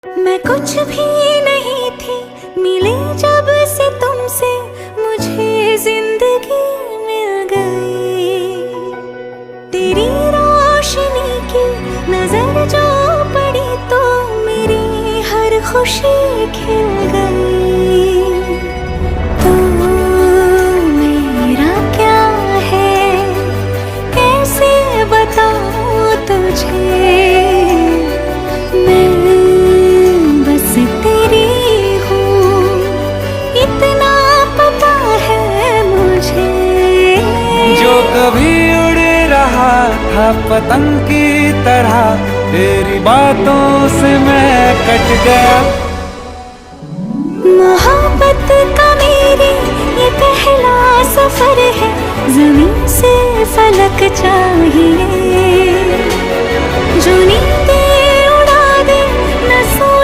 मैं कुछ भी नहीं थी, मिली जब से तुमसे मुझे जिंदगी मिल गई। तेरी रोशनी की नजर जो पड़ी तो मेरी हर खुशी खिल गई। तो मेरा क्या है, कैसे बताऊं तुझे, मैं बस तेरी हूँ, इतना पता है मुझे। जो कभी उड़ रहा था पतंग की तरह, तेरी बातों से मैं कट गया। मोहब्बत का मेरी ये पहला सफर है, ज़मीन से फलक चाहिए।